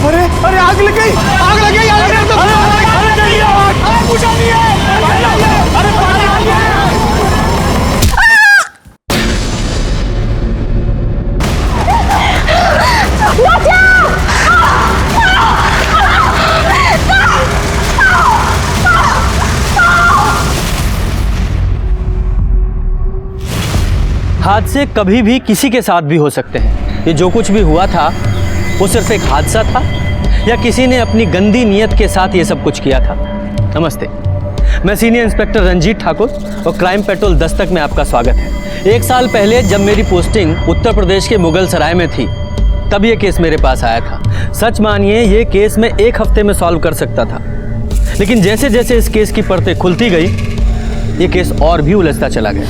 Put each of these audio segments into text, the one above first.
अरे अरे आग लग गई, आग लग गई, आग लग गई। अरे बुझा नहीं है। अरे पानी आ गया। हादसे कभी भी किसी के साथ भी हो सकते हैं। ये जो कुछ भी हुआ था वो सिर्फ एक हादसा था या किसी ने अपनी गंदी नियत के साथ ये सब कुछ किया था। नमस्ते, मैं सीनियर इंस्पेक्टर रंजीत ठाकुर और क्राइम पेट्रोल दस्तक में आपका स्वागत है। 1 साल पहले जब मेरी पोस्टिंग उत्तर प्रदेश के मुगल सराय में थी तब ये केस मेरे पास आया था। सच मानिए ये केस मैं 1 हफ्ते में सॉल्व कर सकता था, लेकिन जैसे जैसे इस केस की परतें खुलती गई ये केस और भी उलझता चला गया।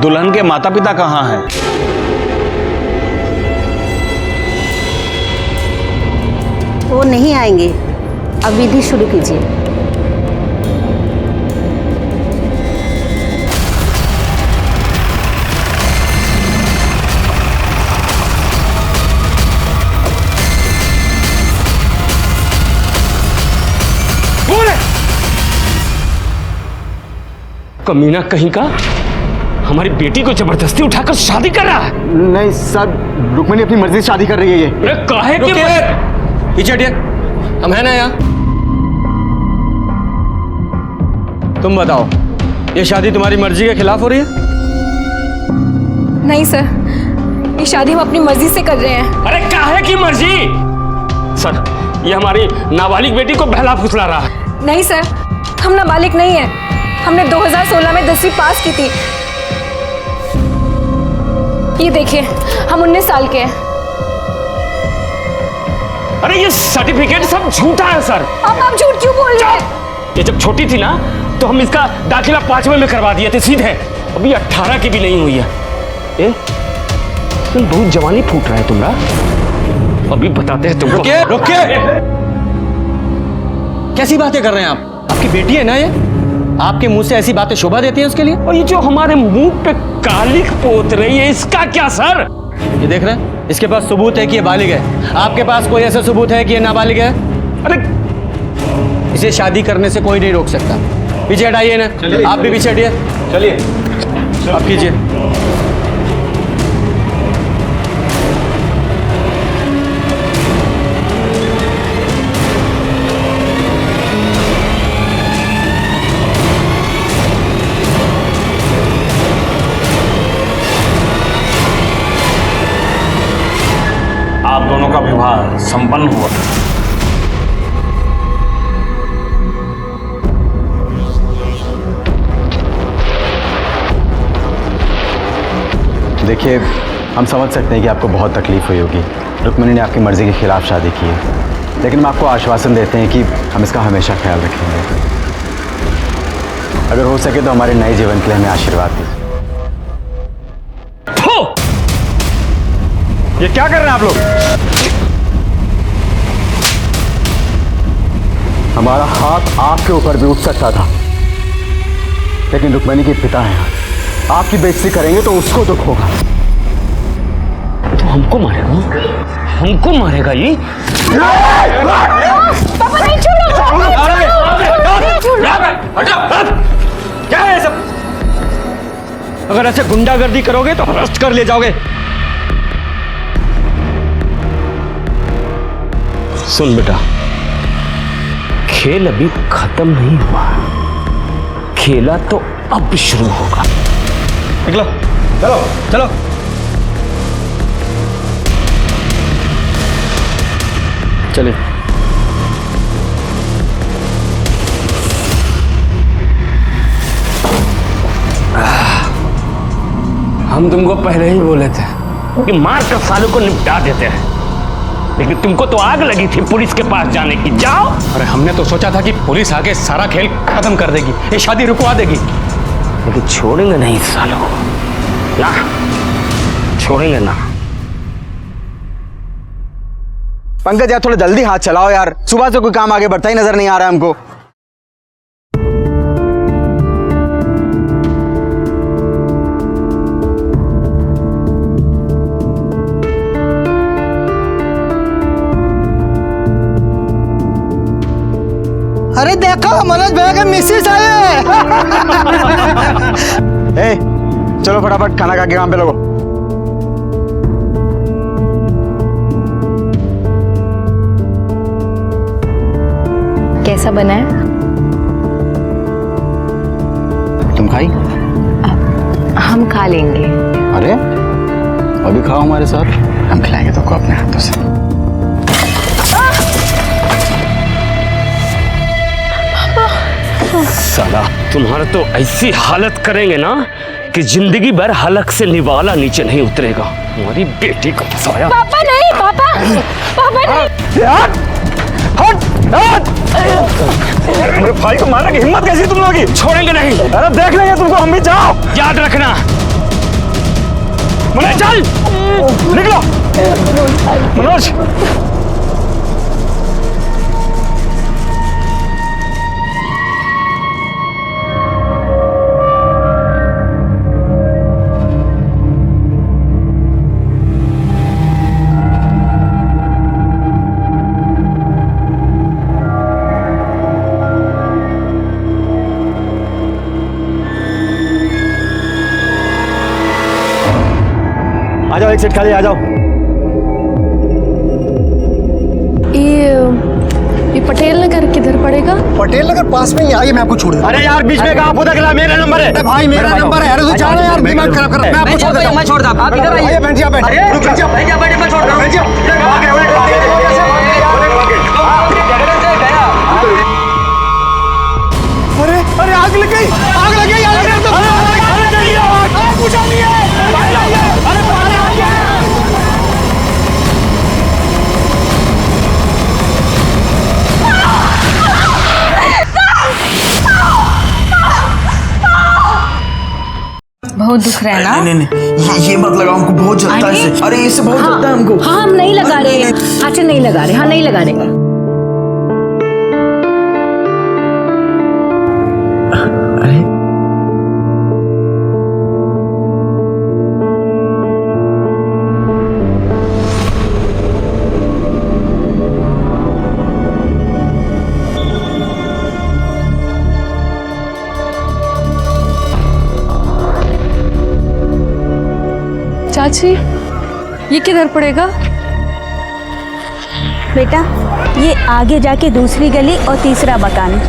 दुल्हन के माता पिता कहाँ हैं? वो नहीं आएंगे, अब विधि शुरू कीजिए। कमीना कहीं का हमारी बेटी को जबरदस्ती उठाकर शादी कर रहा है। नहीं सर, रुक्मिणी अपनी मर्जी से शादी कर रही है। ये अरे काहे के पीछे हटिए, हम है ना यहाँ। तुम बताओ, ये शादी तुम्हारी मर्जी के खिलाफ हो रही है? नहीं सर, ये शादी हम अपनी मर्जी से कर रहे हैं। अरे काहे की मर्जी? सर, ये हमारी नाबालिग बेटी को बहला फुसला रहा है। नहीं सर, हम नाबालिग नहीं है। हमने 2016 में 10वीं पास की थी। ये देखिए, हम 19 साल के हैं। अरे ये सर्टिफिकेट सब झूठा है सर। अब आप झूठ क्यों बोल रहे हैं? ये जब छोटी थी ना तो हम इसका दाखिला 5वें में करवा दिए थे सीधे। अभी 18 की भी नहीं हुई है। ए, तुम बहुत जवानी फूट रहा है तुम्हारा। अभी बताते हैं तुमको। रुकिए, रुकिए। कैसी बातें कर रहे हैं आप? आपकी बेटी है ना ये? आपके मुंह से ऐसी बातें शोभा देती हैं उसके लिए? और ये जो हमारे मुंह पे कालिख पोत रही है इसका क्या सर? ये देख रहे हैं, इसके पास सबूत है कि ये बालिग है। आपके पास कोई ऐसा सबूत है कि ये नाबालिग है? अरे इसे शादी करने से कोई नहीं रोक सकता। पीछे हटाइए ना, आप भी पीछे हटिए। चलिए, आप कीजिए। आप दोनों का विवाह संपन्न हुआ। देखिए, हम समझ सकते हैं कि आपको बहुत तकलीफ हुई होगी। रुक्मिणी ने आपकी मर्जी के खिलाफ शादी की है, लेकिन हम आपको आश्वासन देते हैं कि हम इसका हमेशा ख्याल रखेंगे। अगर हो सके तो हमारे नए जीवन के लिए हमें आशीर्वाद दीजिए। ये क्या कर रहे हैं आप लोग? हमारा हाथ आपके ऊपर भी उठ सकता था, लेकिन रुक्मिणी के पिता हैं। आपकी बेइज्जती करेंगे तो उसको दुख होगा। तो हमको मारेगा? हमको मारेगा ये? पापा नहीं, छोड़ो। क्या है सब? अगर ऐसे गुंडागर्दी करोगे तो अरेस्ट कर ले जाओगे। सुन बेटा, खेल अभी खत्म नहीं हुआ, खेला तो अब शुरू होगा। निकलो, चलो चलो। चलिए। हम तुमको पहले ही बोले थे कि मार कर सालों को निपटा देते हैं, लेकिन तुमको तो आग लगी थी पुलिस के पास जाने की। जाओ। अरे हमने तो सोचा था कि पुलिस आके सारा खेल खत्म कर देगी, ये शादी रुकवा देगी, लेकिन छोड़ेंगे नहीं सालों ना, छोड़ेंगे ना। पंकज यार थोड़ा जल्दी हाथ चलाओ यार, सुबह से कोई काम आगे बढ़ता ही नजर नहीं आ रहा है हमको। अरे देखो मनोज भैया के मिसेस आए। ए, चलो फटाफट खाना खा के काम पे लगो। कैसा बना है? तुम खाई? हम खा लेंगे। अरे अभी खाओ हमारे साथ, हम खिलाएंगे तुमको अपने हाथों से। साला तुम्हारा तो ऐसी हालत करेंगे ना कि जिंदगी भर हलक से निवाला नीचे नहीं उतरेगा। हमारी बेटी को फंसाया। पापा नहीं, पापा पापा नहीं। मेरे भाई को मारने की हिम्मत कैसी तुम लोगों की? छोड़ेंगे नहीं। अरे देख लेंगे तुमको, हम भी जाओ। याद रखना। मनोज चल, निकलो। मनोज आ जाओ, एक सीट खाली, आ जाओ। ये पटेल नगर किधर पड़ेगा? पटेल नगर पास में ही आइए, मैं आपको छोड़ दूं। अरे यार बीच में कहाँ पता चला? मेरा नंबर है। अरे भाई मेरा नंबर है। अरे तू जाना यार, दिमाग खराब कर। मैं आपको छोड़ देता हूं। मैं छोड़ता हूं, आप इधर आइए। आइए, बैठ जा, बैठ। रुक जाओ, बैठ जा, मैं छोड़ रहा हूं। बैठ जा। अरे अरे आग लग गई, आग लग गई, आग लग गई। अरे जल्दी आओ, कुछ नहीं है। अरे बाहर आ गया। बहुत दुख रहा है ना? नहीं नहीं ये मत लगाओ, हमको बहुत जलता है इससे। अरे इससे बहुत जलता है हमको। हाँ हम नहीं लगा रहे। अच्छा नहीं लगा रहे, हाँ नहीं लगा रहे। अरे चाची ये किधर पड़ेगा? बेटा ये आगे जाके दूसरी गली और तीसरा मकान।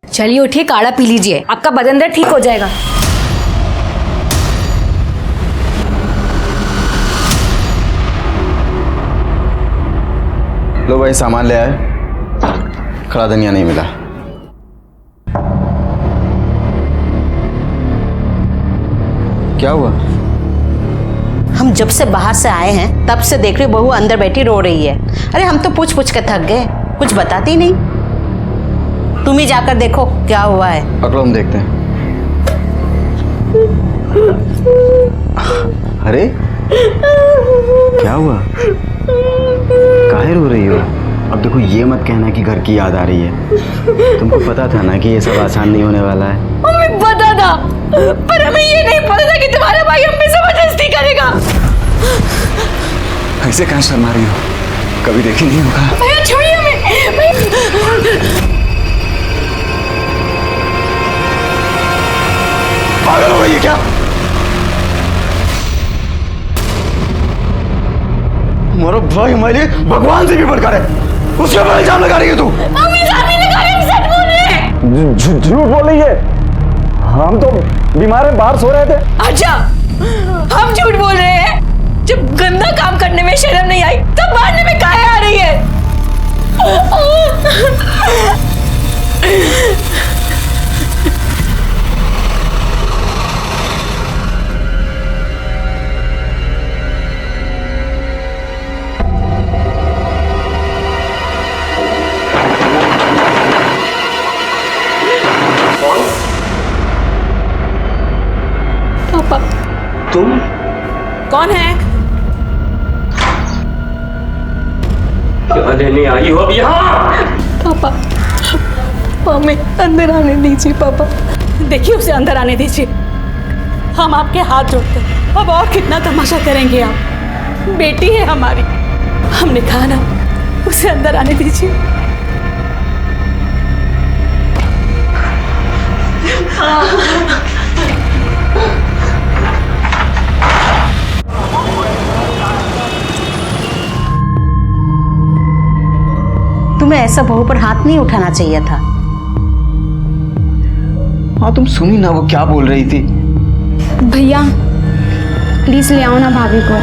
चलिए उठिए, काढ़ा पी लीजिए, आपका बदन दर्द ठीक हो जाएगा। लो भाई सामान ले आए, खड़ा धनिया नहीं मिला। क्या हुआ? हम जब से बाहर से आए हैं तब से देख रही हूँ बहू अंदर बैठी रो रही है। अरे हम तो पूछ पूछ के थक गए, कुछ बताती नहीं। तुम ही जाकर देखो क्या हुआ है। पकड़ो हम देखते हैं। अरे क्या हुआ? काहे रो रही हो? अब देखो ये मत कहना कि घर की याद आ रही है। तुमको पता था ना कि ये सब आसान नहीं होने वाला है। हमें पता था, पर हमें ये नहीं पता था कि तुम्हारा भाई हम पे जबरदस्ती करेगा। ऐसे कहाँ शर्मा रही हो? कभी देखी नहीं होगा। भैया छोड़िए हमें। पागल हो गई है क्या? हमारा भाई हमारे लिए भगवान से भी बढ़कर है, उसके ऊपर इल्जाम लगा रही है तू। हम इल्जाम नहीं लगा रहे, हम सच बोल रहे हैं। झूठ बोल रही है। हम तो बीमार हैं, बाहर सो रहे थे। अच्छा हम झूठ बोल रहे हैं? जब गंदा काम करने में शर्म नहीं आई तब मारने में काहे आ रही है? लेने आई हो अब यहाँ? पापा, हमें अंदर आने दीजिए पापा। देखिए उसे अंदर आने दीजिए। हम आपके हाथ जोड़ते हैं। अब और कितना तमाशा करेंगे आप? बेटी है हमारी, हमने कहा ना, उसे अंदर आने दीजिए। तुम्हें ऐसा बहू पर हाथ नहीं उठाना चाहिए था। हाँ तुम सुनी ना वो क्या बोल रही थी। भैया प्लीज ले आओ ना भाभी को।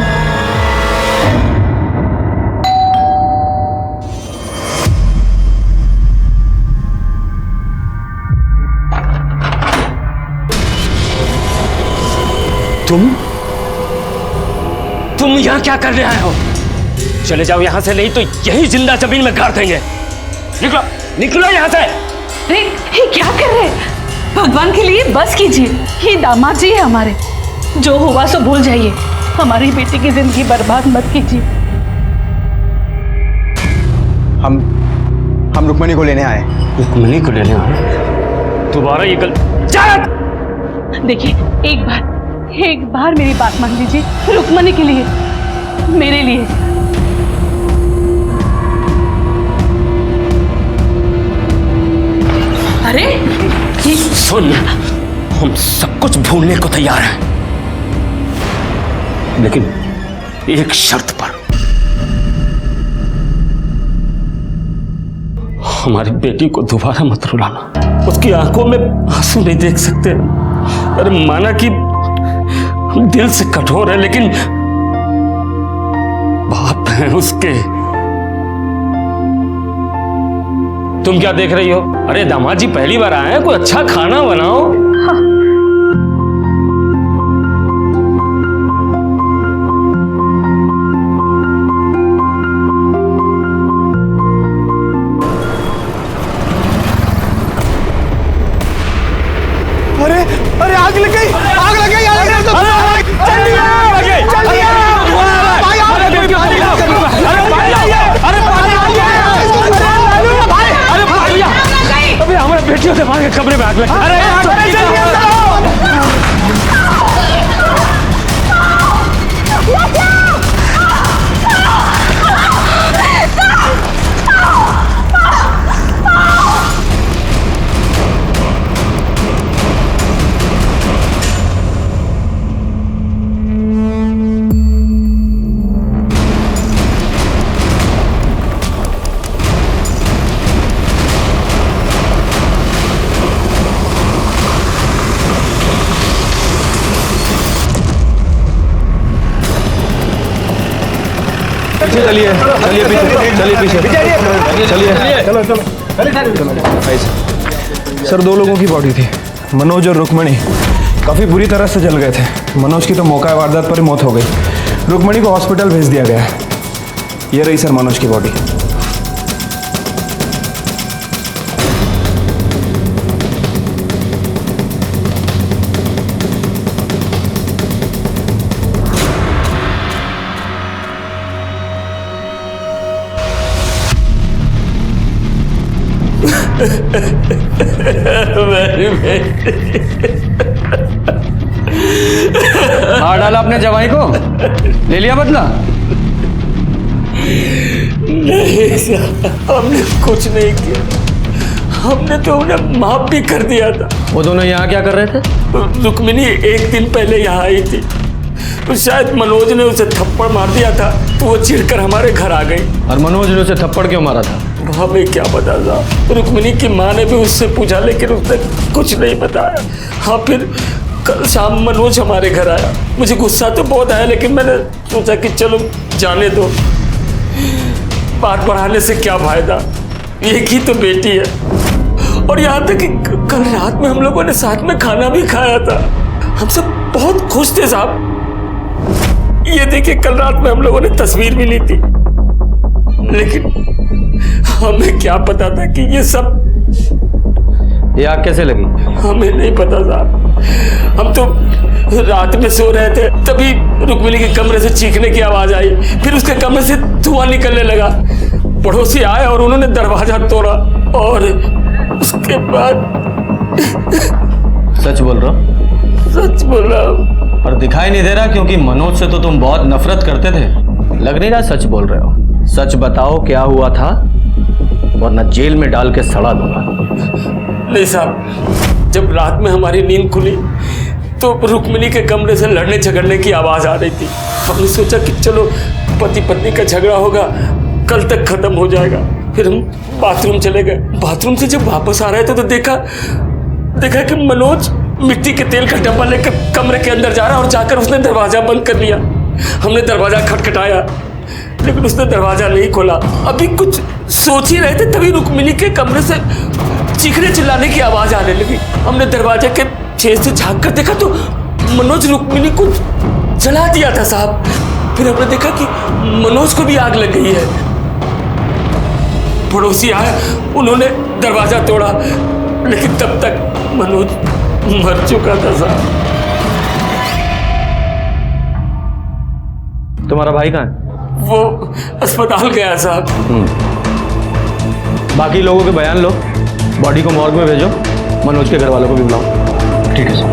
तुम यहाँ क्या करने आए हो? चले जाओ यहाँ से, नहीं तो यही जिंदा जमीन में गाड़ देंगे। निकलो निकलो यहाँ से। अरे ये क्या कर रहे हैं? भगवान के लिए बस कीजिए। ये दामाद जी है हमारे, जो हुआ सो भूल जाइए। हमारी बेटी की जिंदगी बर्बाद मत कीजिए। हम रुक्मणी को लेने आए। रुक्मणी को लेने आए? दोबारा ये देखिए एक बार मेरी बात मान लीजिए। रुक्मणी के लिए, मेरे लिए। अरे ये सुन, हम सब कुछ भूलने को तैयार हैं, लेकिन एक शर्त पर। हमारी बेटी को दोबारा मत रुलाना। उसकी आंखों में आंसू नहीं देख सकते। अरे माना कि दिल से कठोर है, लेकिन बाप है उसके। तुम क्या देख रही हो? अरे दामाद जी पहली बार आए हैं, कोई अच्छा खाना बनाओ। अरे अरे आग लग गई, आग लग गई, आग लग गई। चलिए चलिए भाई, अबे हमारे बेटियों से भाग के कमरे में आग लगी। अरे चलिए चलिए पीछे, चलिए पीछे, चलिए चलो चलो। सर 2 लोगों की बॉडी थी, मनोज और रुक्मणी। काफ़ी बुरी तरह से जल गए थे। मनोज की तो मौका वारदात पर ही मौत हो गई। रुक्मणी को हॉस्पिटल भेज दिया गया। ये रही सर मनोज की बॉडी। मार डाला अपने जवाई को, ले लिया बदला? नहीं सर, हमने कुछ नहीं किया। हमने तो उन्हें माफ भी कर दिया था। वो दोनों यहाँ क्या कर रहे थे? रुक्मिणी 1 दिन पहले यहाँ आई थी, तो शायद मनोज ने उसे थप्पड़ मार दिया था, तो वो चिढ़कर हमारे घर आ गई। और मनोज ने उसे थप्पड़ क्यों मारा था? हमें क्या पता था। रुक्मिणी की माँ ने भी उससे पूछा, लेकिन उसने कुछ नहीं बताया। हाँ, फिर कल शाम मनोज हमारे घर आया। मुझे गुस्सा तो बहुत आया, लेकिन मैंने सोचा कि चलो जाने दो, बात बढ़ाने से क्या फायदा। एक ही तो बेटी है। और यहाँ तक कि कल रात में हम लोगों ने साथ में खाना भी खाया था। हम सब बहुत खुश थे साहब। ये देखिए, कल रात में हम लोगों ने तस्वीर भी ली थी, लेकिन हमें क्या पता था कि ये सब। ये आग कैसे लगी? हमें नहीं पता साहब। हम तो रात में सो रहे थे, तभी रुक्मिणी के कमरे से चीखने की आवाज आई। फिर उसके कमरे से धुआं निकलने लगा। पड़ोसी आए और उन्होंने दरवाजा तोड़ा और उसके बाद सच बोल रहे हो? सच बोला। पर दिखाई नहीं दे रहा, क्योंकि मनोज से तो तुम बहुत नफरत करते थे। लग नहीं रहा सच बोल रहे हो। सच बताओ क्या हुआ था, वरना जेल में डाल के सड़ा दूंगा। नहीं साहब, जब रात में हमारी नींद खुली तो रुक्मिणी के कमरे से लड़ने झगड़ने की आवाज आ रही थी। हमने सोचा कि चलो पति पत्नी का झगड़ा होगा, कल तक खत्म हो जाएगा। फिर हम बाथरूम चले गए। बाथरूम से जब वापस आ रहे थे तो देखा कि मनोज मिट्टी के तेल का डब्बा लेकर कमरे के अंदर जा रहा और जाकर उसने दरवाजा बंद कर लिया। हमने दरवाजा खटखटाया लेकिन उसने दरवाजा नहीं खोला। अभी कुछ सोच ही रहे थे तभी रुक्मिणी के कमरे से चीखने चिल्लाने की आवाज आने लगी। हमने दरवाजे के छेद से झांक कर देखा तो मनोज रुक्मिणी को जला दिया था साहब। फिर हमने देखा कि मनोज को भी आग लग गई है। पड़ोसी आए, उन्होंने दरवाजा तोड़ा लेकिन तब तक मनोज मर चुका था साहब। तुम्हारा भाई कहाँ है? वो अस्पताल गया साहब। बाकी लोगों के बयान लो, बॉडी को मॉर्ग में भेजो, मनोज के घर वालों को भी बुलाओ। ठीक है सर।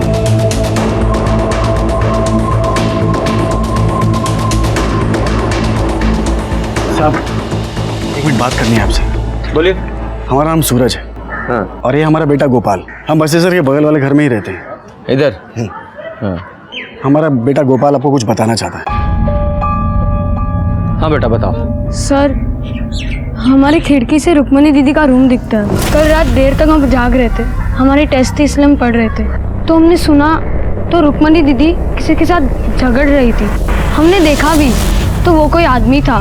साहब एक मिनट बात करनी है आपसे। बोलिए। हमारा नाम सूरज है। हाँ। और ये हमारा बेटा गोपाल। हम बसेसर के बगल वाले घर में ही रहते हैं। इधर? हाँ। हमारा बेटा गोपाल आपको कुछ बताना चाहता है। हाँ बेटा बताओ। सर, हमारी खिड़की से रुक्मणी दीदी का रूम दिखता है। कल रात देर तक हम जाग रहे थे, हमारी टेस्ट थी इसलिए हम पढ़ रहे थे, तो हमने सुना तो रुक्मणी दीदी किसी के साथ झगड़ रही थी। हमने देखा भी तो वो कोई आदमी था,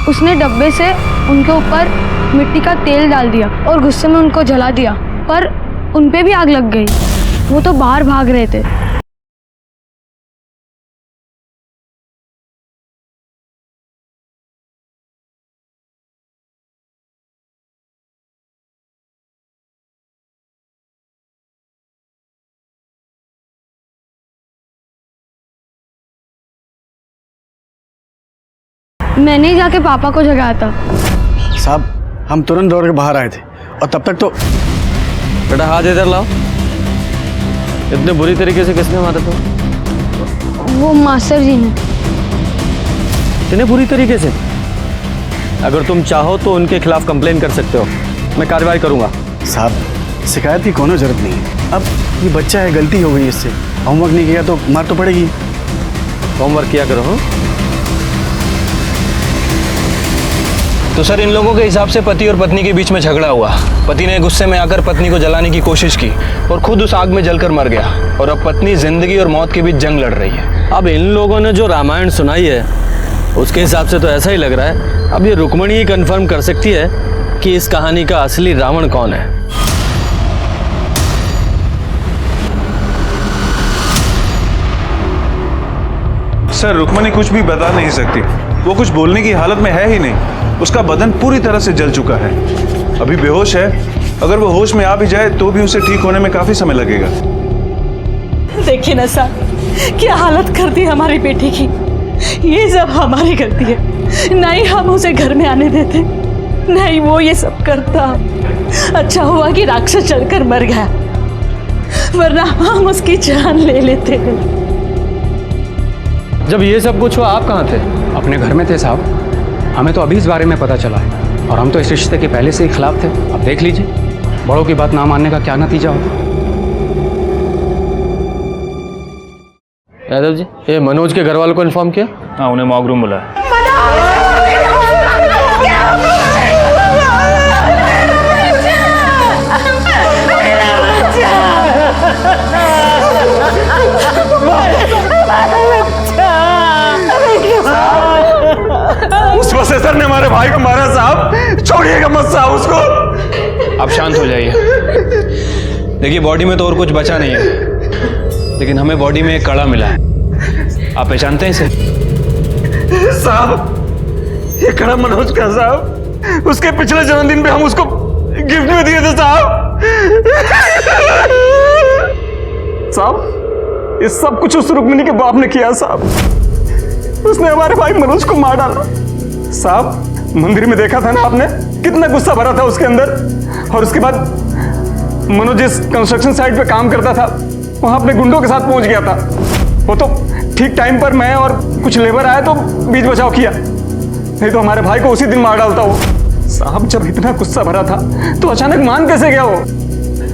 उसने डब्बे से उनके ऊपर मिट्टी का तेल डाल दिया और गुस्से में उनको जला दिया, पर उन पे भी आग लग गई। वो तो बाहर भाग रहे थे। मैंने ही जाके पापा को जगाया था। साहब हम तुरंत दौड़ के बाहर आए थे और तब तक तो। बेटा हाथ इधर लाओ। इतने बुरी तरीके से किसने मारा था? वो मास्टर जी ने। इतने बुरी तरीके से? अगर तुम चाहो तो उनके खिलाफ कंप्लेन कर सकते हो, मैं कार्रवाई करूंगा। साहब शिकायत की कोनो जरूरत नहीं है। अब ये बच्चा है, गलती हो गई इससे, होमवर्क नहीं किया तो मार तो पड़ेगी। होमवर्क किया करो। हाँ? तो सर इन लोगों के हिसाब से पति और पत्नी के बीच में झगड़ा हुआ। पति ने गुस्से में आकर पत्नी को जलाने की कोशिश की और खुद उस आग में जलकर मर गया, और अब पत्नी जिंदगी और मौत के बीच जंग लड़ रही है। अब इन लोगों ने जो रामायण सुनाई है उसके हिसाब से तो ऐसा ही लग रहा है। अब ये रुक्मणी ही कंफर्म कर सकती है कि इस कहानी का असली रावण कौन है। सर रुक्मणी कुछ भी बता नहीं सकती, वो कुछ बोलने की हालत में है ही नहीं। उसका बदन पूरी तरह से जल चुका है, अभी बेहोश है। अगर वो होश में आ भी जाए तो भी उसे ठीक होने में काफी समय लगेगा। देखिए ना साहब, क्या हालत कर दी हमारी बेटी की। ये सब हमारी गलती है, नहीं हम उसे घर में आने देते, नहीं वो ये सब करता। अच्छा हुआ कि राक्षस चढ़कर मर गया, वरना हम उसकी जान ले लेते। जब ये सब कुछ हुआ आप कहाँ थे? अपने घर में थे साहब, हमें तो अभी इस बारे में पता चला है, और हम तो इस रिश्ते के पहले से ही खिलाफ थे। अब देख लीजिए बड़ों की बात ना मानने का क्या नतीजा होता। यादव जी, ये मनोज के घर वालों को इन्फॉर्म किया? हाँ, उन्हें मॉर्ग रूम बुलाया। उस प्रोफेसर ने हमारे भाई को मारा साहब, छोड़िएगा मत साहब उसको। आप शांत हो जाइए। देखिए बॉडी में तो और कुछ बचा नहीं है, लेकिन हमें बॉडी में एक कड़ा मिला है। आप पहचानते हैं इसे? साहब ये कड़ा मनोज का साहब, उसके पिछले जन्मदिन पे हम उसको गिफ्ट में दिए थे साहब। साहब ये सब कुछ उस रुक्मिणी के बाप ने किया साहब। उसने हमारे भाई मनोज को मार डाला साहब। मंदिर में देखा था ना आपने, कितना गुस्सा भरा था उसके अंदर। और उसके बाद मनोज जिस कंस्ट्रक्शन साइट पे काम करता था वहां अपने गुंडों के साथ पहुंच गया था। वो तो ठीक टाइम पर मैं और कुछ लेबर आए तो बीच बचाव किया, नहीं तो हमारे भाई को उसी दिन मार डालता वो। साहब जब इतना गुस्सा भरा था तो अचानक मान कैसे गया वो?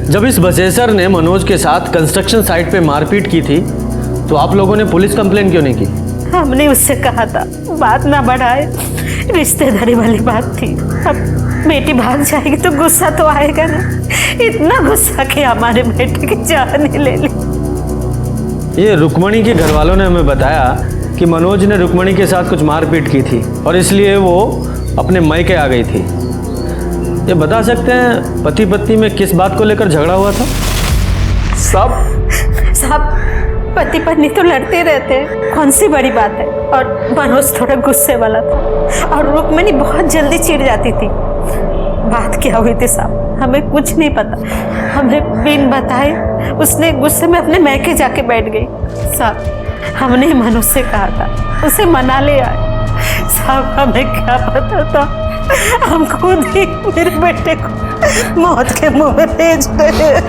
जब इस बसेसर ने मनोज के साथ कंस्ट्रक्शन साइट पे मारपीट की थी तो आप लोगों ने पुलिस कंप्लेन क्यों नहीं की? हमने उससे कहा था बात ना बढ़ाए, रिश्तेदारी वाली बात थी। अब बेटी भाग जाएगी तो गुस्सा तो आएगा ना। इतना गुस्सा कि हमारे बेटे की जान ही ले ली। ये रुक्मणी के घर वालों ने हमें बताया कि मनोज ने रुक्मणी के साथ कुछ मारपीट की थी और इसलिए वो अपने मायके आ गई थी। ये बता सकते हैं पति पत्नी में किस बात को लेकर झगड़ा हुआ था? साहब पति पत्नी तो लड़ते रहते हैं, कौन सी बड़ी बात है। और मनोज थोड़ा गुस्से वाला था और रुक्मणी बहुत जल्दी चिढ़ जाती थी। बात क्या हुई थी साहब हमें कुछ नहीं पता। हमें बिन बताए उसने गुस्से में अपने मैके जाके बैठ गई। साहब हमने मनोज से कहा था उसे मना ले आए। साहब हमें क्या पता था, हम खुद ही मेरे बेटे को मौत के मुंह में भेज गए।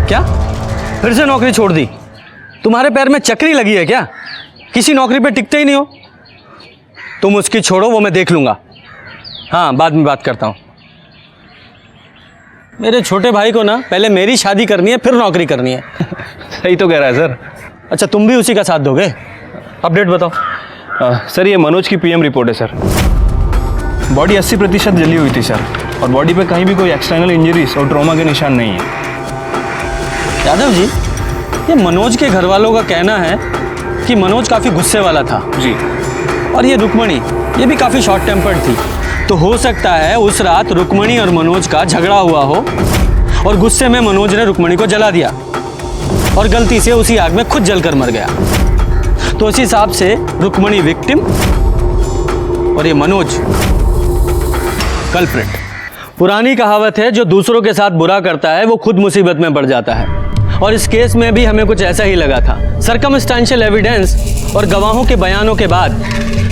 क्या फिर से नौकरी छोड़ दी? तुम्हारे पैर में चक्री लगी है क्या? किसी नौकरी पे टिकते ही नहीं हो। तुम उसकी छोड़ो, वो मैं देख लूंगा। हाँ बाद में बात करता हूँ। मेरे छोटे भाई को ना पहले मेरी शादी करनी है फिर नौकरी करनी है। सही तो कह रहा है सर। अच्छा तुम भी उसी का साथ दोगे? अपडेट बताओ। सर ये मनोज की पीएम रिपोर्ट है सर। बॉडी 80% जली हुई थी सर, और बॉडी पे कहीं भी कोई एक्सटर्नल इंजरीज और ट्रॉमा के निशान नहीं है। यादव जी ये मनोज के घर वालों का कहना है कि मनोज काफ़ी गुस्से वाला था जी, और ये रुक्मणी ये भी काफ़ी शॉर्ट टेम्पर्ड थी। तो हो सकता है उस रात रुक्मणी और मनोज का झगड़ा हुआ हो और गुस्से में मनोज ने रुक्मणी को जला दिया और गलती से उसी आग में खुद जलकर मर गया। तो इस हिसाब से रुक्मणी विक्टिम और ये मनोज कल्प्रिट। पुरानी कहावत है जो दूसरों के साथ बुरा करता है वो खुद मुसीबत में पड़ जाता है, और इस केस में भी हमें कुछ ऐसा ही लगा था। सर्कमस्टेंशियल एविडेंस और गवाहों के बयानों के बाद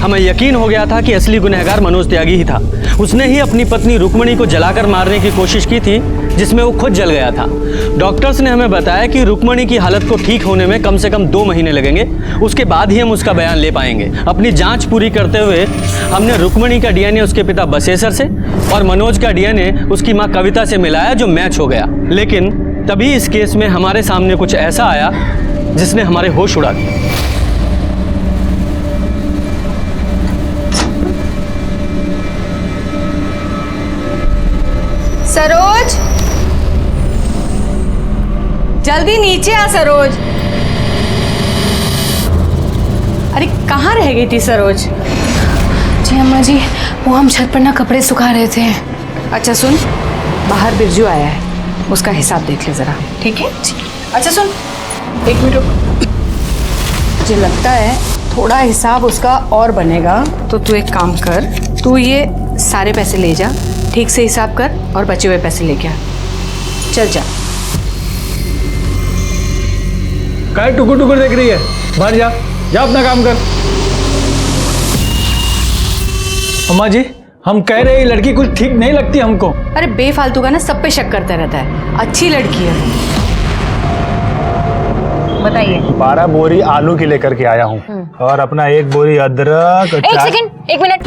हमें यकीन हो गया था कि असली गुनहगार मनोज त्यागी ही था। उसने ही अपनी पत्नी रुक्मणी को जलाकर मारने की कोशिश की थी जिसमें वो खुद जल गया था। डॉक्टर्स ने हमें बताया कि रुक्मणी की हालत को ठीक होने में कम से कम 2 महीने लगेंगे, उसके बाद ही हम उसका बयान ले पाएंगे। अपनी जांच पूरी करते हुए हमने रुक्मणी का डीएनए उसके पिता बसेसर से और मनोज का डीएनए उसकी माँ कविता से मिलाया जो मैच हो गया। लेकिन तभी इस केस में हमारे सामने कुछ ऐसा आया जिसने हमारे होश उड़ा दिए। सरोज जल्दी नीचे आ सरोज। अरे कहाँ रह गई थी सरोज? जी अम्मा जी वो हम छत पर ना कपड़े सुखा रहे थे। अच्छा सुन, बाहर बिरजू आया है, उसका हिसाब देख ले जरा, ठीक है? अच्छा सुन, 1 मिनट रुक। मुझे लगता है थोड़ा हिसाब उसका और बनेगा, तो तू एक काम कर, तू ये सारे पैसे ले जा, ठीक से हिसाब कर और बचे हुए पैसे लेके आ। चल जा। काय टुकुर टुकुर देख रही है? बाहर जा, जा अपना काम कर। अम्मा जी हम कह रहे हैं लड़की कुछ ठीक नहीं लगती हमको। अरे बेफालतू का ना सब पे शक करता रहता है, अच्छी लड़की है। बताइए। 12 बोरी आलू की लेकर के आया हूँ और अपना 1 बोरी अदरक। 1 सेकंड, 1 मिनट।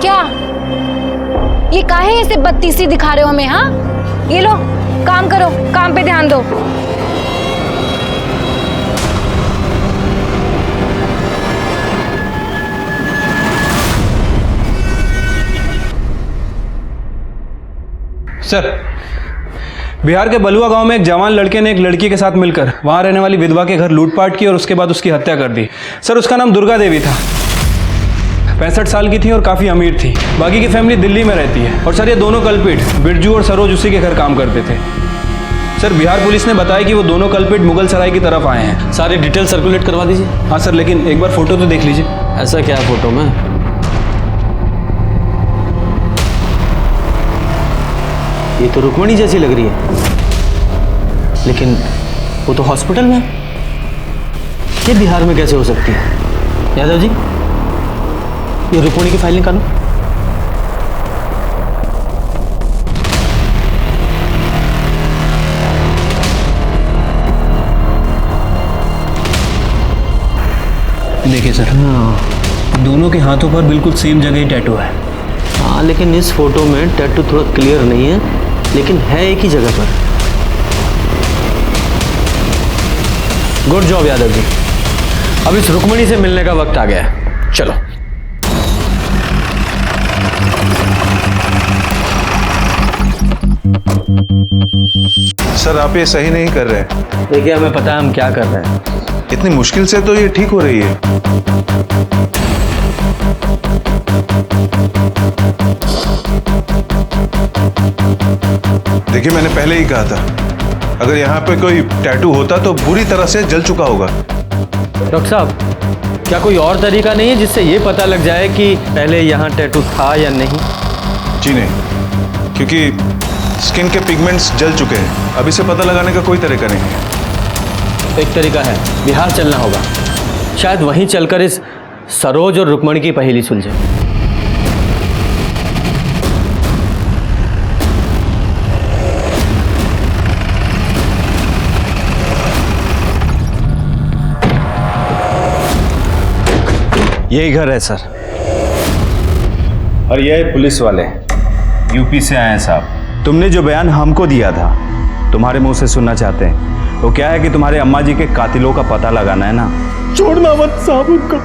क्या ये काहे ऐसे बत्तीसी दिखा रहे हो हमें? हाँ ये लो काम करो, काम पे ध्यान दो। सर बिहार के बलुआ गांव में एक जवान लड़के ने एक लड़की के साथ मिलकर वहां रहने वाली विधवा के घर लूटपाट की और उसके बाद उसकी हत्या कर दी। सर उसका नाम दुर्गा देवी था, 65 साल की थी और काफ़ी अमीर थी। बाकी की फैमिली दिल्ली में रहती है। और सर ये दोनों कल्पिट बिरजू और सरोज उसी के घर काम करते थे। सर बिहार पुलिस ने बताया कि वो दोनों कल्पिट मुगल सराय की तरफ आए हैं। सारी डिटेल सर्कुलेट करवा दीजिए। हाँ सर, लेकिन एक बार फोटो तो देख लीजिए। ऐसा क्या है फोटो में? ये तो रुक्मणी जैसी लग रही है, लेकिन वो तो हॉस्पिटल में है। ये बिहार में कैसे हो सकती है? यादव जी, ये रुक्मणी की फाइल निकालो। देखिए सर, दोनों के हाथों पर बिल्कुल सेम जगह ही टैटू है। हाँ, लेकिन इस फोटो में टैटू थोड़ा क्लियर नहीं है, लेकिन है एक ही जगह पर। Good job Yadav ji. अब इस रुक्मणी से मिलने का वक्त आ गया है, चलो। सर, आप ये सही नहीं कर रहे। देखिए, हमें पता है हम क्या कर रहे हैं। इतनी मुश्किल से तो ये ठीक हो रही है। देखिए, मैंने पहले ही कहा था, अगर यहाँ पे कोई टैटू होता तो बुरी तरह से जल चुका होगा। डॉक्टर साहब, क्या कोई और तरीका नहीं है जिससे ये पता लग जाए कि पहले यहाँ टैटू था या नहीं? जी नहीं, क्योंकि स्किन के पिगमेंट्स जल चुके हैं। अब इसे पता लगाने का कोई तरीका नहीं है। एक तरीका है, बिहार चलना होगा। शायद वहीं चलकर इस सरोज और रुक्मणी की पहेली सुलझे। यही घर है सर। और ये पुलिस वाले यूपी से आए हैं साहब। तुमने जो बयान हमको दिया था, तुम्हारे मुंह से सुनना चाहते हैं। वो क्या है कि तुम्हारे अम्मा जी के कातिलों का पता लगाना है ना। छोड़ना मत साहब उनको।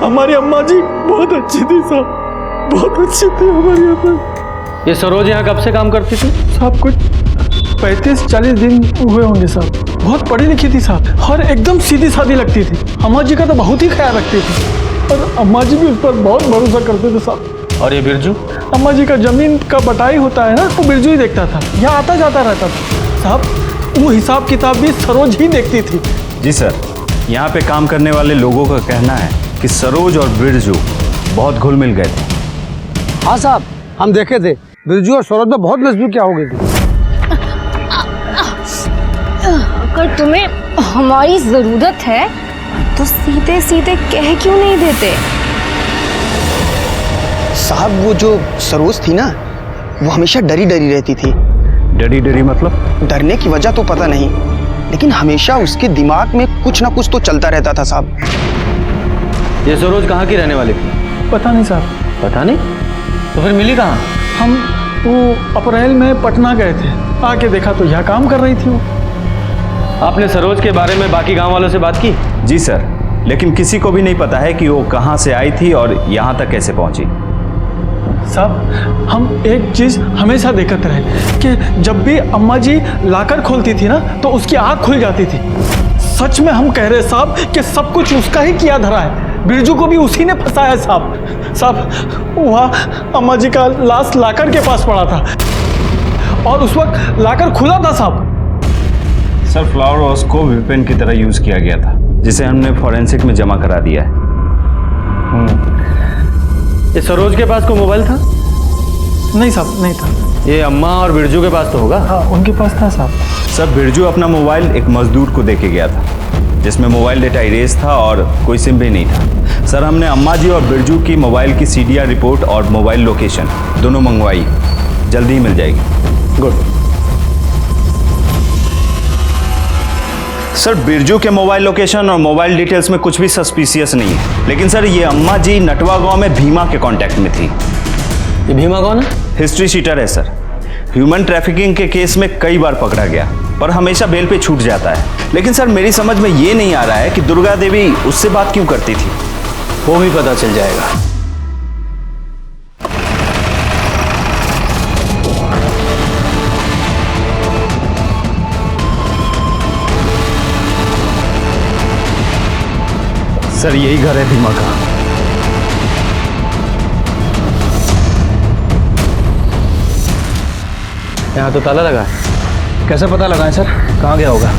हमारी अम्मा जी बहुत अच्छी थी साहब, बहुत अच्छी थी हमारी अम्मा। ये सरोज यहाँ कब से काम करती थी? साहब कुछ 35-40 दिन हुए होंगे साहब। बहुत पढ़ी लिखी थी साहब, और एकदम सीधी सादी लगती थी। अम्मा जी का तो बहुत ही ख्याल रखती थी, और अम्मा जी भी उस पर बहुत भरोसा करते थे साहब। और ये बिरजू? अम्मा जी का जमीन का बटाई होता है ना, वो बिरजू ही देखता था। यहाँ आता जाता रहता था साहब। वो हिसाब किताब भी सरोज ही देखती थी। जी सर, यहाँ पे काम करने वाले लोगों का कहना है कि सरोज और बिरजू बहुत घुल मिल गए थे। हाँ साहब, हम देखे थे, बिरजू और सरोज में बहुत नजदीकियाँ हो गई थी। अगर तुम्हें हमारी जरूरत है तो सीधे सीधे कह क्यों नहीं देते? साहब, वो जो सरोज थी ना, वो हमेशा डरी डरी रहती थी। डरी डरी मतलब? डरने की वजह तो पता नहीं, लेकिन हमेशा उसके दिमाग में कुछ ना कुछ तो चलता रहता था साहब। ये सरोज कहाँ की रहने वाली थी? पता नहीं साहब। पता नहीं? तो फिर मिली कहाँ? हम वो अप्रैल में पटना गए थे, आके देखा तो यहाँ काम कर रही थी वो। आपने सरोज के बारे में बाकी गांव वालों से बात की? जी सर, लेकिन किसी को भी नहीं पता है कि वो कहाँ से आई थी और यहाँ तक कैसे पहुँची। साहब, हम एक चीज हमेशा देखते रहे कि जब भी अम्मा जी लाकर खोलती थी ना, तो उसकी आँख खुल जाती थी। सच में हम कह रहे साहब कि सब कुछ उसका ही किया धरा है। बिरजू को भी उसी ने फंसाया साहब। साहब, वहाँ अम्मा जी का लाश लाकर के पास पड़ा था, और उस वक्त लाकर खुला था साहब। सर, फ्लावर वॉश को वेपन की तरह यूज किया गया था, जिसे हमने फॉरेंसिक में जमा करा दिया है। ये सरोज के पास कोई मोबाइल था? नहीं साहब, नहीं था। ये अम्मा और बिरजू के पास तो होगा? हाँ, उनके पास था साहब। सर, बिरजू अपना मोबाइल एक मजदूर को दे के गया था, जिसमें मोबाइल डेटा इरेज था और कोई सिम भी नहीं था। सर, हमने अम्मा जी और बिरजू की मोबाइल की CDR रिपोर्ट और मोबाइल लोकेशन दोनों मंगवाई, जल्दी ही मिल जाएगी। गुड। सर, बिरजू के मोबाइल लोकेशन और मोबाइल डिटेल्स में कुछ भी सस्पिशियस नहीं है, लेकिन सर ये अम्मा जी नटवा गांव में भीमा के कांटेक्ट में थी। ये भीमा कौन है? हिस्ट्री शीटर है सर। ह्यूमन ट्रैफिकिंग के केस में कई बार पकड़ा गया, पर हमेशा बेल पे छूट जाता है। लेकिन सर, मेरी समझ में ये नहीं आ रहा है कि दुर्गा देवी उससे बात क्यों करती थी। वो भी पता चल जाएगा। सर, यही घर है भीमा का। यहाँ तो ताला लगा है। कैसे पता लगाएं सर, कहाँ गया होगा?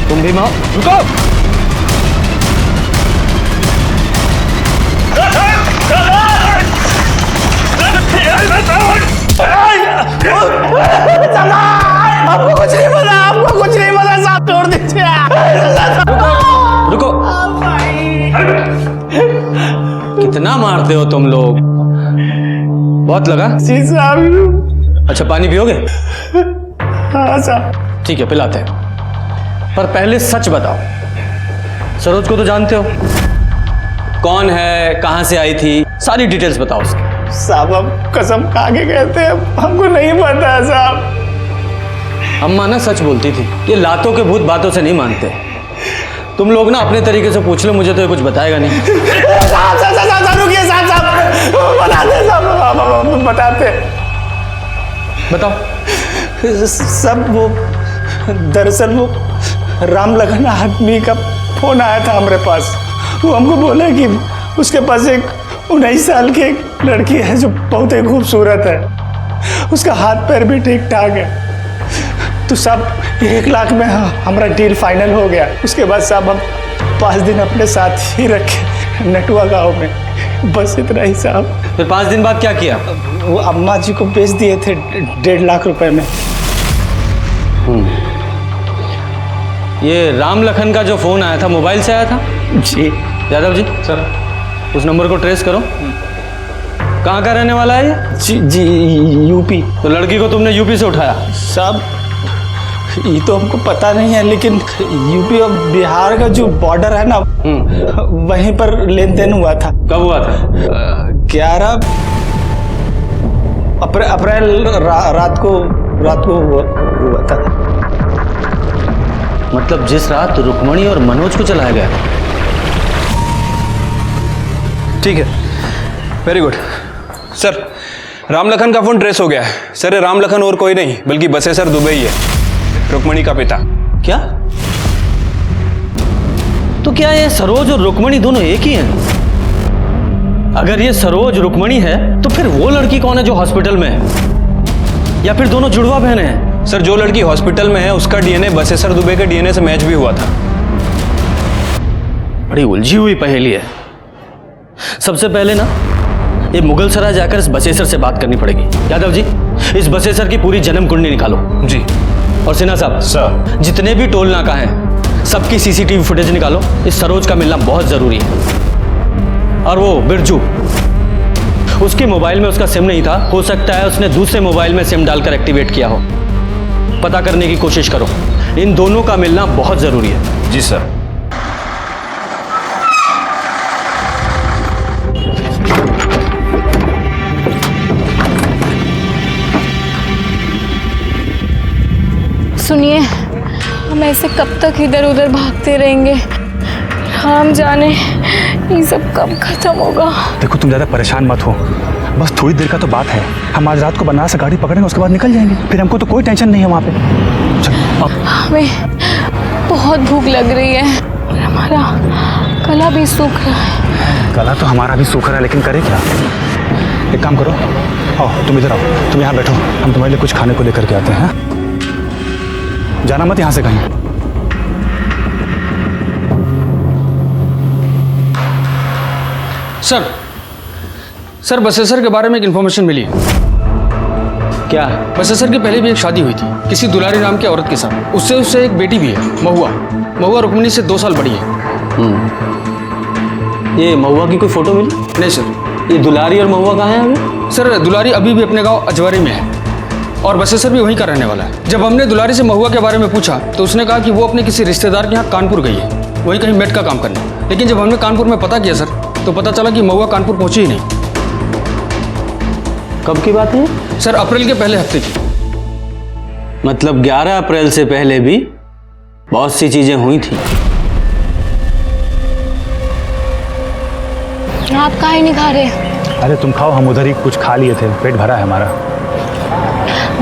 तुम भीमा, रुको। आपको कुछ नहीं पता, आपको कुछ नहीं पता साहब, छोड़ दीजिए। रुको। कितना मारते हो तुम लोग? बहुत लगा? जी साहब। अच्छा पानी पियोगे? हाँ साहब। ठीक है पिलाते हैं, पर पहले सच बताओ, सरोज को तो जानते हो? कौन है, कहां से आई थी, सारी डिटेल्स बताओ उसकी। साहब हम कसम खा के कहते हैं, हमको नहीं पता साहब। अम्मा ना सच बोलती थी, ये लातों के भूत बातों से नहीं मानते। तुम लोग ना अपने तरीके से पूछ लो, मुझे तो ये कुछ बताएगा नहीं। साहब रुकिए साहब, बताते साहब, बताते। बताओ। सब वो दरअसल वो राम लगन आदमी का फोन आया था हमारे पास। वो हमको बोला कि उसके पास एक 19 साल की एक लड़की है जो बहुत ही खूबसूरत है, उसका हाथ पैर भी ठीक ठाक है। तो साहब 1 लाख में हमारा डील फाइनल हो गया। उसके बाद साहब हम 5 दिन अपने साथ ही रखे नटुआ गांव में, बस इतना ही साहब। फिर 5 दिन बाद क्या किया? वो अम्मा जी को बेच दिए थे 1.5 लाख रुपए में। ये राम लखन का जो फोन आया था मोबाइल से आया था? जी। यादव जी सर, उस नंबर को ट्रेस करो। कहाँ का रहने वाला है ये? जी यूपी। तो लड़की को तुमने यूपी से उठाया? साहब ये तो हमको पता नहीं है, लेकिन यूपी और बिहार का जो बॉर्डर है ना, वहीं पर लेन देन हुआ था। कब हुआ था? 11 अप्रैल रात को हुआ था। मतलब जिस रात रुक्मणी और मनोज को चलाया गया? ठीक है, very good sir. Ram Lakhan का फोन ट्रेस हो गया है सर। ये राम लखन और कोई नहीं बल्कि बसेसर दुबई है, रुक्मणी का पिता। क्या? तो क्या ये सरोज और रुक्मणी दोनों एक ही हैं? अगर ये सरोज रुक्मणी है तो फिर वो लड़की कौन है जो हॉस्पिटल में है? या फिर दोनों जुड़वा बहनें हैं? सर जो लड़की हॉस्पिटल में है उसका डीएनए बसेसर दुबई के डीएनए से मैच भी हुआ था। बड़ी उलझी हुई पहेली है। सबसे पहले ना ये मुगल सराय जाकर इस बसेसर से बात करनी पड़ेगी। यादव जी इस बसेसर की पूरी जन्म कुंडली निकालो। जी। और सिन्हा साहब सर, जितने भी टोल नाका हैं सबकी सीसीटीवी फुटेज निकालो। इस सरोज का मिलना बहुत जरूरी है। और वो बिरजू, उसके मोबाइल में उसका सिम नहीं था, हो सकता है उसने दूसरे मोबाइल में सिम डालकर एक्टिवेट किया हो। पता करने की कोशिश करो, इन दोनों का मिलना बहुत जरूरी है। जी सर। सुनिए, हम ऐसे कब तक इधर उधर भागते रहेंगे? हम जाने ये सब कब खत्म होगा। देखो तुम ज़्यादा परेशान मत हो, बस थोड़ी देर का तो बात है। हम आज रात को बनारस से गाड़ी पकड़ेंगे, उसके बाद निकल जाएंगे। फिर हमको तो कोई टेंशन नहीं है वहाँ पे। चलो अब। हमें बहुत भूख लग रही है और हमारा गला भी सूख रहा है। गला तो हमारा भी सूख रहा है, लेकिन करे क्या? एक काम करो, आओ तुम इधर आओ, तुम यहाँ बैठो, हम तुम्हारे लिए कुछ खाने को लेकर के आते हैं। जाना मत यहाँ से कहीं। सर बसेसर के बारे में एक इन्फॉर्मेशन मिली है। क्या? बसेसर की पहले भी एक शादी हुई थी किसी दुलारी नाम की औरत के साथ। उससे एक बेटी भी है, महुआ रुक्मिणी से 2 साल बड़ी है। ये महुआ की कोई फोटो मिली? नहीं सर। ये दुलारी और महुआ कहाँ है अभी? सर दुलारी अभी भी अपने गांव अजवारी में है और बसेसर भी वहीं का रहने वाला है। जब हमने दुलारी से महुआ के बारे में पूछा तो उसने कहा कि वो अपने किसी रिश्तेदार के यहाँ कानपुर गई है, वहीं कहीं मेट का काम करने। लेकिन जब हमने कानपुर में पता किया सर, तो पता चला कि महुआ कानपुर पहुंची ही नहीं। कब की बात है? सर अप्रैल के पहले हफ्ते की। मतलब 11 अप्रैल से पहले भी बहुत सी चीजें हुई थी। आप काहे नहीं खा रहे? अरे तुम खाओ, हम उधर ही कुछ खा लिए थे, पेट भरा है हमारा।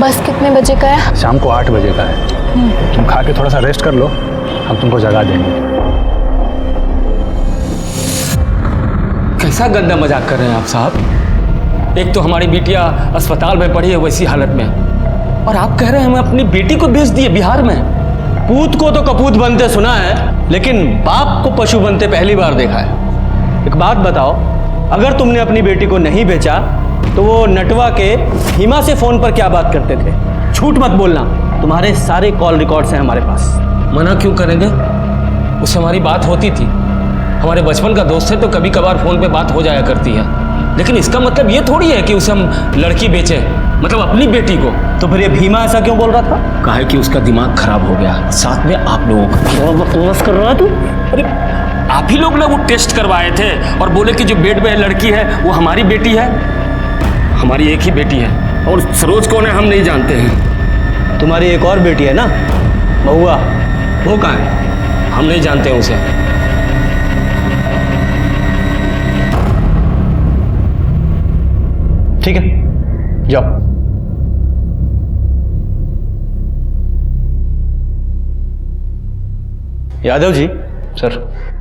बस कितने बजे का है? शाम को 8 बजे का है। तुम खा के थोड़ा सा रेस्ट कर लो, हम तुमको जगा देंगे। कैसा गंदा मजाक कर रहे हैं आप साहब? एक तो हमारी बिटिया अस्पताल में पड़ी है वैसी हालत में, और आप कह रहे हैं हमें अपनी बेटी को भेज दिए बिहार में। पूत को तो कपूत बनते सुना है, लेकिन बाप को पशु बनते पहली बार देखा है। एक बात बताओ, अगर तुमने अपनी बेटी को नहीं बेचा तो वो नटवा के हिमा से फोन पर क्या बात करते थे? झूठ मत बोलना, तुम्हारे सारे कॉल रिकॉर्ड्स हैं हमारे पास। मना क्यों करेंगे? उससे हमारी बात होती थी, हमारे बचपन का दोस्त है, तो कभी कभार फोन पे बात हो जाया करती है। लेकिन इसका मतलब ये थोड़ी है कि उसे हम लड़की बेचें, मतलब अपनी बेटी को। तो फिर ये भीमा ऐसा क्यों बोल रहा था? कहा है कि उसका दिमाग खराब हो गया, साथ में आप लोगों का। क्या बकवास कर रहा है तू? अरे आप ही लोग ना वो टेस्ट करवाए थे और बोले कि जो बेड में लड़की है वो हमारी बेटी है। हमारी एक ही बेटी है, और सरोज कौन है हम नहीं जानते हैं। तुम्हारी एक और बेटी है ना, महुआ, वो कहाँ है? हम नहीं जानते हैं उसे। ठीक है, जाओ। यादव जी। सर,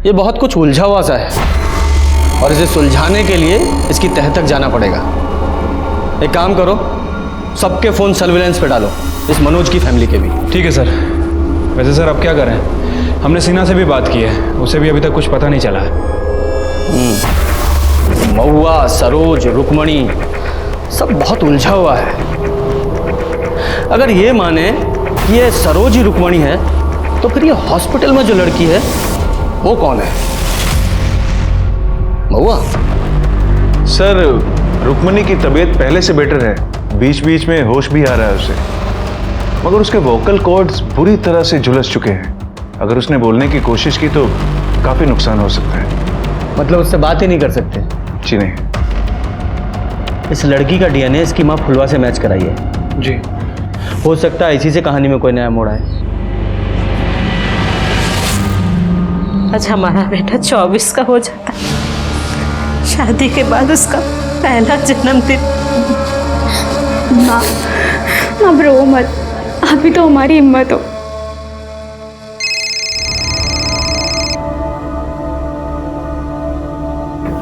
ये बहुत कुछ उलझा हुआ सा है और इसे सुलझाने के लिए इसकी तह तक जाना पड़ेगा। एक काम करो, सबके फ़ोन सर्विलेंस पे डालो, इस मनोज की फैमिली के भी। ठीक है सर। वैसे सर अब क्या करें, हमने सीना से भी बात की है, उसे भी अभी तक कुछ पता नहीं चला है। महुआ, सरोज, रुक्मणी सब बहुत उलझा हुआ है। अगर ये माने कि ये सरोज ही रुक्मणी है, तो फिर ये हॉस्पिटल में जो लड़की है वो कौन है? महुआ? सर, रुक्मणी की तबीयत पहले से बेटर है, बीच बीच में होश भी आ रहा है उसे, मगर उसके वोकल कॉर्ड्स बुरी तरह से झुलस चुके हैं। अगर उसने बोलने की कोशिश की तो काफी नुकसान हो सकता है। मतलब उससे बात ही नहीं कर सकते? जी नहीं। इस लड़की का डीएनए इसकी माँ फुलवा से मैच कराई है। जी। हो सकता है इसी से कहानी में कोई नया मोड़ आए। आज हमारा बेटा 24 का हो जाता, शादी के बाद उसका पहला जन्मदिन। माँ, अब रो मत, आप भी तो हमारी हिम्मत हो।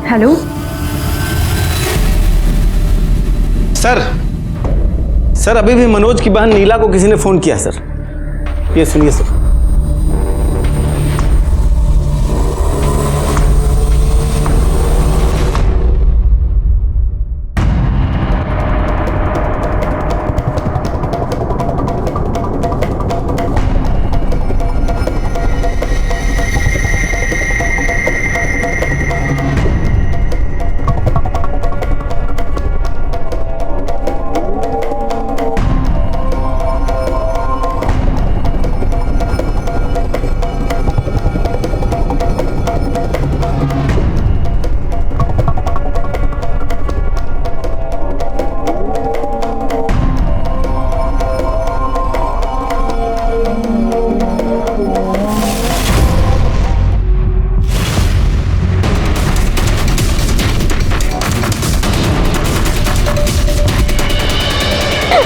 हेलो सर, अभी भी मनोज की बहन नीला को किसी ने फोन किया सर। ये सुनिए सर।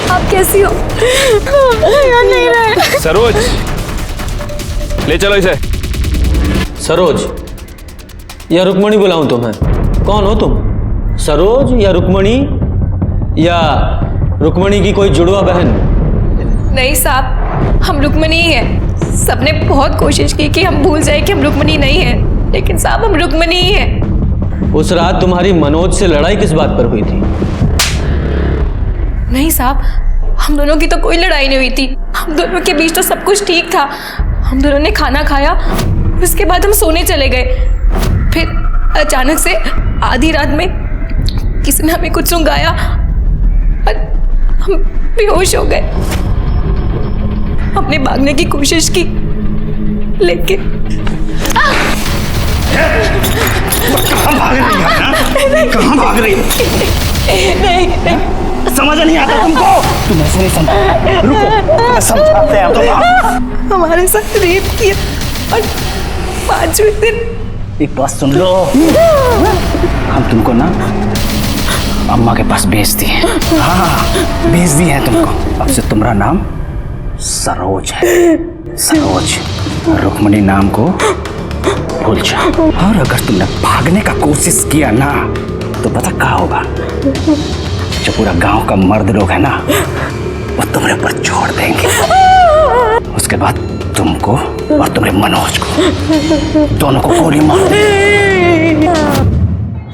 आप कैसी हो? याद नहीं रहे। सरोज, ले चलो इसे। सरोज या रुक्मणी बुलाऊं तुम्हें? कौन हो तुम? सरोज या रुक्मणी, या रुक्मणी की कोई जुड़वा बहन? नहीं साहब, हम रुक्मणी ही हैं। सबने बहुत कोशिश की कि हम भूल जाए कि हम रुक्मणी नहीं हैं, लेकिन साहब हम रुक्मणी ही हैं। उस रात तुम्हारी मनोज से लड़ाई किस बात पर हुई थी? नहीं साहब, हम दोनों की तो कोई लड़ाई नहीं हुई थी। हम दोनों के बीच तो सब कुछ ठीक था। हम दोनों ने खाना खाया, उसके बाद हम सोने चले गए। फिर अचानक से आधी रात में किसी ने हमें कुछ सुंघाया और हम बेहोश हो गए। हमने भागने की कोशिश की, लेकिन कहाँ भाग रही है? कहाँ भाग रही है? नहीं, समझ नहीं आता तुमको? तुम ऐसे नहीं समझ। रुको, समझाते हैं तुम। हमारे साथ रेप किया और 5वें दिन। एक बात सुन लो, हम तुमको ना अम्मा के पास भेज दिए। हाँ, भेज दिए हैं तुमको। अब से तुम्हारा नाम सरोज है। सरोज, रुक्मणी नाम को भूल जाओ। और अगर तुमने भागने का कोशिश किया ना, तो पता क्या होगा? जो पूरा गांव का मर्द लोग है ना, वो तुम्हारे ऊपर छोड़ देंगे। उसके बाद तुमको और तुम्हारे मनोज को, दोनों को गोली मार देंगे।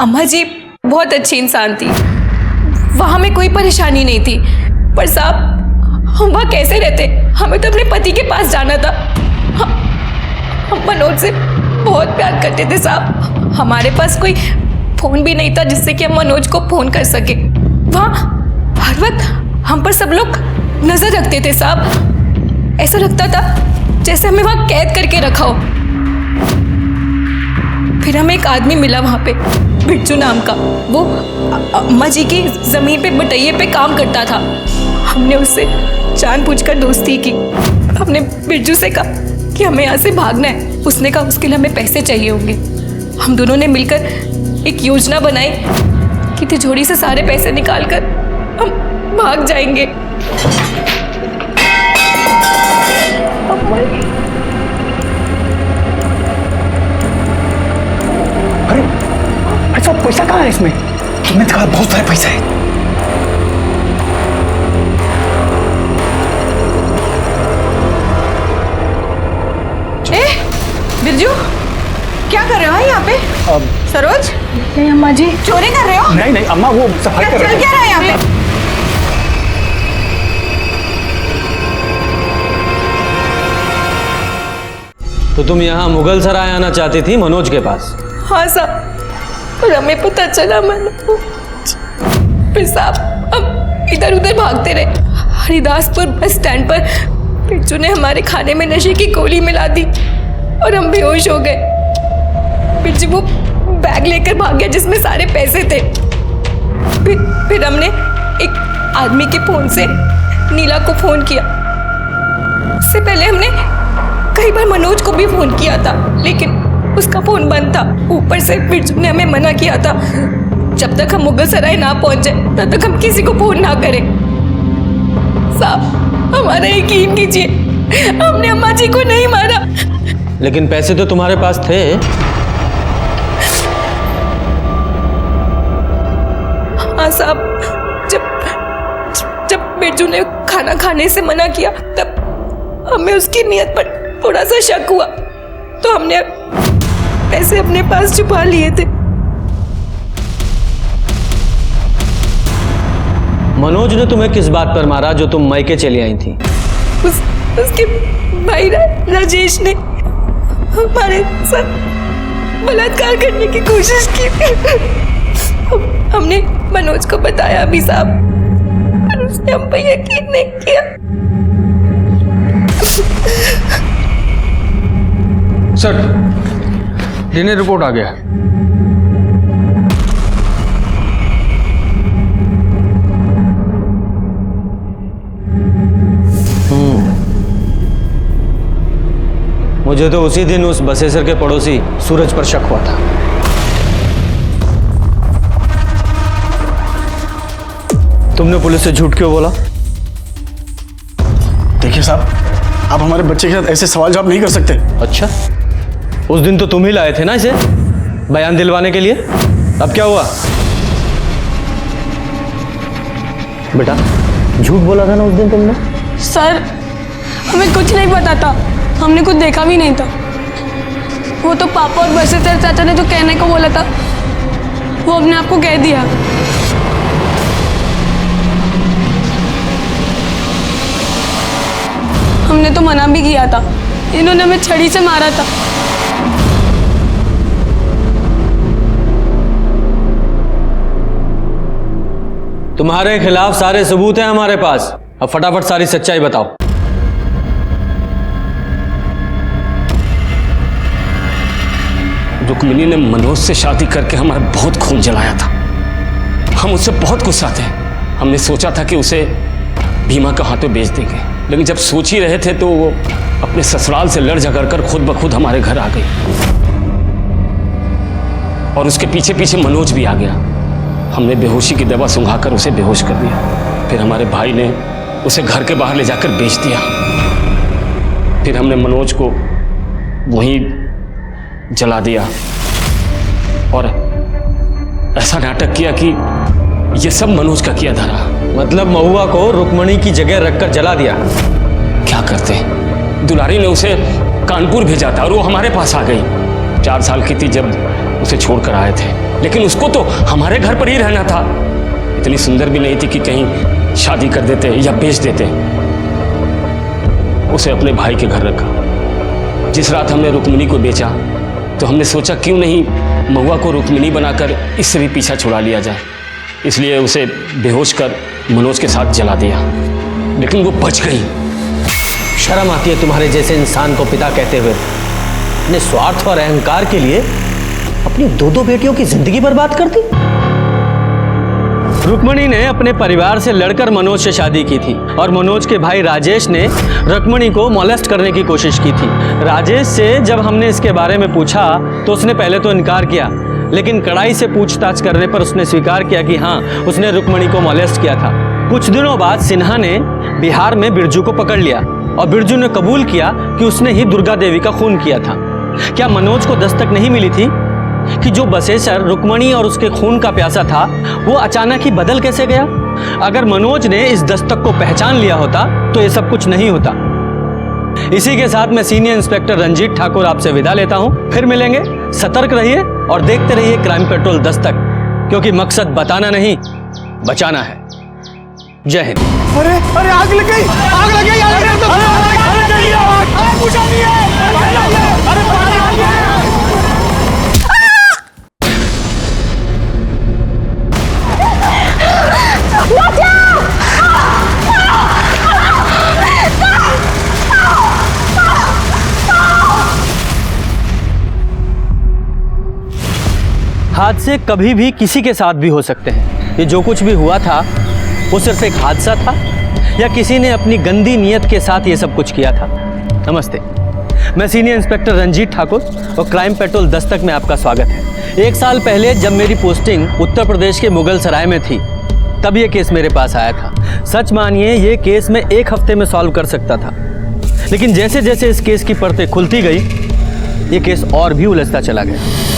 अम्मा जी बहुत अच्छी इंसान थी, वहां में कोई परेशानी नहीं थी। पर साहब, हम वहाँ कैसे रहते? हमें तो अपने पति के पास जाना था। हम मनोज से बहुत प्यार करते थे साहब। हमारे पास कोई फोन भी नहीं था जिससे कि हम मनोज को फोन कर सके। वहाँ हर वक्त हम पर सब लोग नजर रखते थे साहब। ऐसा लगता था जैसे हमें वहाँ कैद करके रखा हो। फिर हमें एक आदमी मिला वहाँ पे, बिट्टू नाम का। वो अम्मा जी की जमीन पे बटैये पे काम करता था। हमने उससे जानबूझकर दोस्ती की। हमने बिट्टू से कहा कि हमें यहाँ से भागना है। उसने कहा उसके लिए हमें पैसे चाहिए होंगे। हम दोनों ने मिलकर एक योजना बनाई कि तिजोरी से सारे पैसे निकालकर हम भाग जाएंगे। अरे ऐसा पैसा कहाँ है इसमें? तुमने कहा बहुत सारे पैसे हैं। बिरजू, क्या कर रहे हो यहाँ पे? सरोज? नहीं अम्मा जी। चोरी कर रहे हो? नहीं नहीं अम्मा, वो सफाई कर रहे हैं। चल क्या रहा है यहाँ पे? तो तुम यहाँ मुगल सराय आना चाहती थी मनोज के पास? हाँ साहब, और हमें पता चला मनोज। फिर साहब हम इधर उधर भागते रहे। हरिदासपुर बस स्टैंड पर बिट्टू ने हमारे खाने में नशे की गोली मिला दी और हम बेहोश हो गए। बिट्टू वो बैग लेकर भाग गया जिसमें सारे पैसे थे। फिर हमने एक आदमी के फोन से नीला को फोन किया। उससे पहले हमने कई बार मनोज को भी फोन किया था, लेकिन उसका फोन बंद था। ऊपर से बिट्टू ने हमें मना किया था जब तक हम मुगल सराय ना पहुंचे तब तक हम किसी को फोन ना करें। साहब हमारा यकीन कीजिए, हमने अम्मा जी को नहीं मारा। लेकिन पैसे तो तुम्हारे पास थे। हाँ साहब, जब बिट्टू ने खाना खाने से मना किया तब हमें उसकी नीयत पर थोड़ा सा शक हुआ, तो हमने पैसे अपने पास छुपा लिए थे। मनोज ने तुम्हें किस बात पर मारा जो तुम मायके चली आई थी? उसके भाई राजेश ने हमारे साथ बलात्कार करने की कोशिश की थी। हमने मनोज को बताया भी साहब, पर उसने हम पर यकीन नहीं किया। सर, डीएनए रिपोर्ट आ गया है। मुझे तो उसी दिन उस बसेसर के पड़ोसी सूरज पर शक हुआ था। तुमने पुलिस से झूठ क्यों बोला? देखिए साहब, आप हमारे बच्चे के साथ ऐसे सवाल जवाब नहीं कर सकते। अच्छा, उस दिन तो तुम ही लाए थे ना इसे बयान दिलवाने के लिए। अब क्या हुआ? बेटा झूठ बोला था ना उस दिन तुमने। सर हमें कुछ नहीं पता था, हमने कुछ देखा भी नहीं था। वो तो पापा और बसेसर चाचा ने जो कहने को बोला था वो अपने आप को कह दिया। हमने तो मना भी किया था, इन्होंने हमें छड़ी से मारा था। तुम्हारे खिलाफ सारे सबूत हैं हमारे पास। अब फटाफट सारी सच्चाई बताओ। रुक्मिणी ने मनोज से शादी करके हमारा बहुत खून जलाया था। हम उससे बहुत गुस्सा थे। हमने सोचा था कि उसे भीमा के हाथों बेच देंगे, लेकिन जब सोच ही रहे थे तो वो अपने ससुराल से लड़ झगड़ कर खुद ब खुद हमारे घर आ गई। और उसके पीछे पीछे मनोज भी आ गया। हमने बेहोशी की दवा सुंघाकर उसे बेहोश कर दिया। फिर हमारे भाई ने उसे घर के बाहर ले जाकर बेच दिया। फिर हमने मनोज को वहीं जला दिया और ऐसा नाटक किया कि ये सब मनोज का किया धरा। मतलब महुआ को रुक्मणी की जगह रखकर जला दिया। क्या करते, दुलारी ने उसे कानपुर भेजा था और वो हमारे पास आ गई। 4 साल की थी जब उसे छोड़कर आए थे, लेकिन उसको तो हमारे घर पर ही रहना था। इतनी सुंदर भी नहीं थी कि कहीं शादी कर देते या बेच देते। उसे अपने भाई के घर रखा। जिस रात हमने रुक्मिणी को बेचा तो हमने सोचा क्यों नहीं महुआ को रुक्मिणी बनाकर इससे भी पीछा छुड़ा लिया जाए, इसलिए उसे बेहोश कर मनोज के साथ जला दिया, लेकिन वो बच गई। शर्म आती है तुम्हारे जैसे इंसान को पिता कहते हुए। अपने स्वार्थ और अहंकार के लिए अपनी दो दो बेटियों की जिंदगी बर्बाद कर दी। रुक्मिणी ने अपने परिवार से लड़कर मनोज से शादी की थी और मनोज के भाई राजेश ने रुक्मिणी को मोलेस्ट करने की कोशिश की थी। राजेश से जब हमने इसके बारे में पूछा तो उसने पहले तो इनकार किया, लेकिन कड़ाई से पूछताछ करने पर उसने स्वीकार किया कि हाँ, उसने रुक्मिणी को मोलेस्ट किया था। कुछ दिनों बाद सिन्हा ने बिहार में बिरजू को पकड़ लिया और बिरजू ने कबूल किया कि उसने ही दुर्गा देवी का खून किया था। क्या मनोज को दस्तक नहीं मिली थी कि जो बसेसर रुक्मिणी और उसके खून का प्यासा था वो अचानक ही बदल कैसे गया? अगर मनोज ने इस दस्तक को पहचान लिया होता तो ये सब कुछ नहीं होता। इसी के साथ मैं सीनियर इंस्पेक्टर रंजीत ठाकुर आपसे विदा लेता हूं। फिर मिलेंगे। सतर्क रहिए और देखते रहिए क्राइम पेट्रोल दस्तक, क्योंकि मकसद बताना नहीं, बचाना है। जय हिंद। अरे अरे आग लग गई, आग लग गई, आग लग गई, आग बुझानी है। हादसे कभी भी किसी के साथ भी हो सकते हैं। ये जो कुछ भी हुआ था वो सिर्फ एक हादसा था या किसी ने अपनी गंदी नीयत के साथ ये सब कुछ किया था। नमस्ते, मैं सीनियर इंस्पेक्टर रंजीत ठाकुर और क्राइम पेट्रोल दस्तक में आपका स्वागत है। 1 साल पहले जब मेरी पोस्टिंग उत्तर प्रदेश के मुगल सराय में थी तब ये केस मेरे पास आया था। सच मानिए ये केस मैं 1 हफ्ते में सॉल्व कर सकता था, लेकिन जैसे जैसे इस केस की परतें खुलती गई ये केस और भी उलझता चला गया।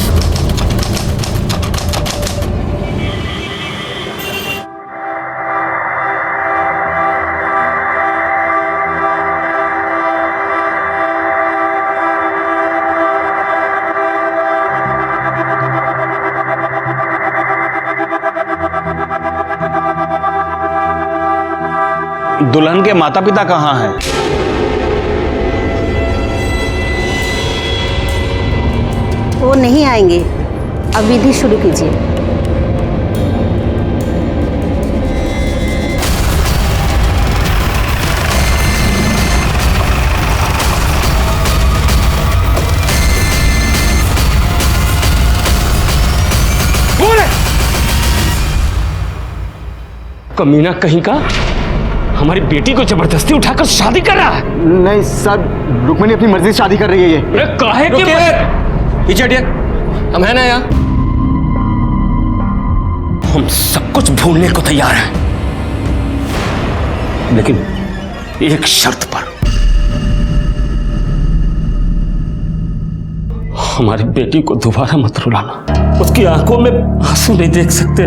दुल्हन के माता पिता कहाँ हैं? वो नहीं आएंगे, अब विधि शुरू कीजिए। कमीना कहीं का हमारी बेटी को जबरदस्ती उठाकर शादी कर रहा है। नहीं सर, रुक्मिणी अपनी मर्जी से शादी कर रही है। ये काहे के पीछे हटिए, हम हैं ना यहाँ। हम सब कुछ भूलने को तैयार हैं, लेकिन एक शर्त पर। हमारी बेटी को दोबारा मत रुलाना, उसकी आंखों में आंसू नहीं देख सकते।